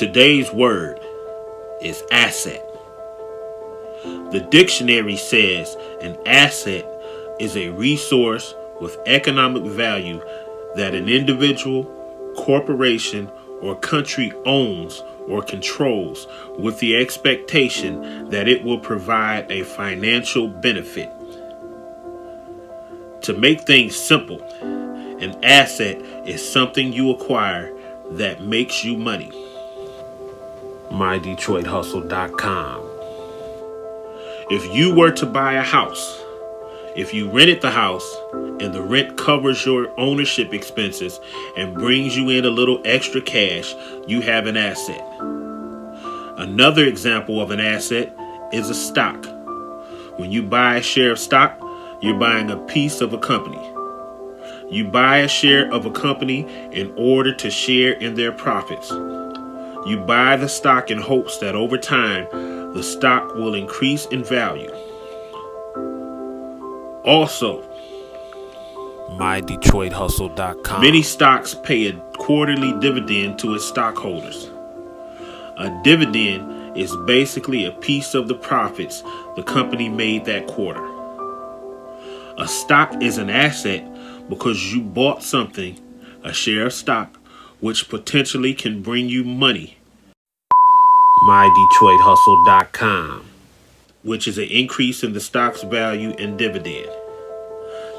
Today's word is asset. The dictionary says an asset is a resource with economic value that an individual, corporation, or country owns or controls with the expectation that it will provide a financial benefit. To make things simple, an asset is something you acquire that makes you money. MyDetroitHustle.com. If you were to buy a house, if you rented the house and the rent covers your ownership expenses and brings you in a little extra cash, you have an asset. Another example of an asset is a stock. When you buy a share of stock, you're buying a piece of a company. You buy a share of a company in order to share in their profits. You buy the stock in hopes that over time, the stock will increase in value. Also, MyDetroitHustle.com. Many stocks pay a quarterly dividend to its stockholders. A dividend is basically a piece of the profits the company made that quarter. A stock is an asset because you bought something, a share of stock, which potentially can bring you money. MyDetroitHustle.com, which is an increase in the stock's value and dividend.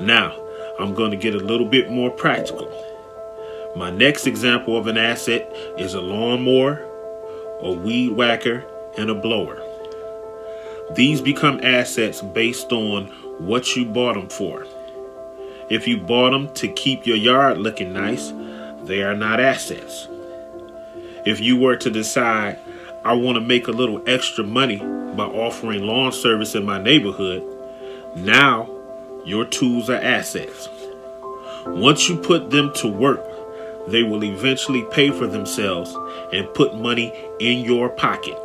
Now, I'm going to get a little bit more practical. My next example of an asset is a lawnmower, a weed whacker, and a blower. These become assets based on what you bought them for. If you bought them to keep your yard looking nice, they are not assets. If you were to decide, I want to make a little extra money by offering lawn service in my neighborhood, now your tools are assets. Once you put them to work, they will eventually pay for themselves and put money in your pocket.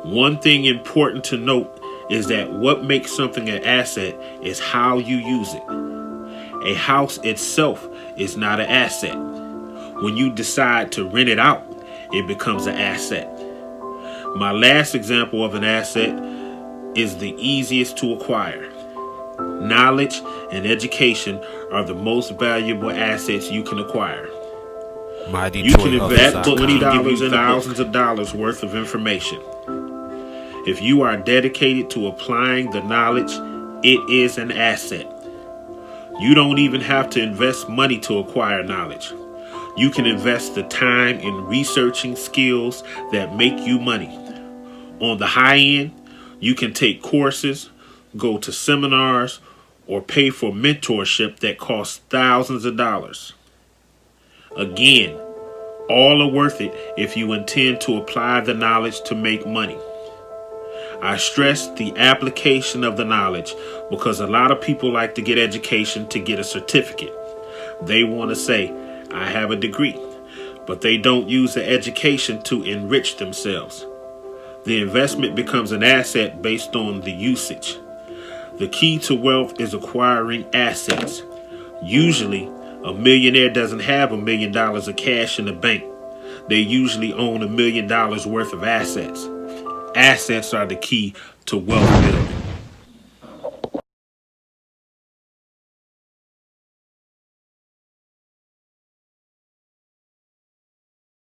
One thing important to note is that what makes something an asset is how you use it. A house itself is not an asset. When you decide to rent it out, it becomes an asset. My last example of an asset is the easiest to acquire. Knowledge and education are the most valuable assets you can acquire. You can invest $20 in thousands of dollars worth of information. If you are dedicated to applying the knowledge, it is an asset. You don't even have to invest money to acquire knowledge. You can invest the time in researching skills that make you money. On the high end, you can take courses, go to seminars, or pay for mentorship that costs thousands of dollars. Again, all are worth it if you intend to apply the knowledge to make money. I stress the application of the knowledge because a lot of people like to get education to get a certificate. They want to say, I have a degree, but they don't use the education to enrich themselves. The investment becomes an asset based on the usage. The key to wealth is acquiring assets. Usually, a millionaire doesn't have $1 million of cash in the bank. They usually own $1 million worth of assets. Assets are the key to wealth building.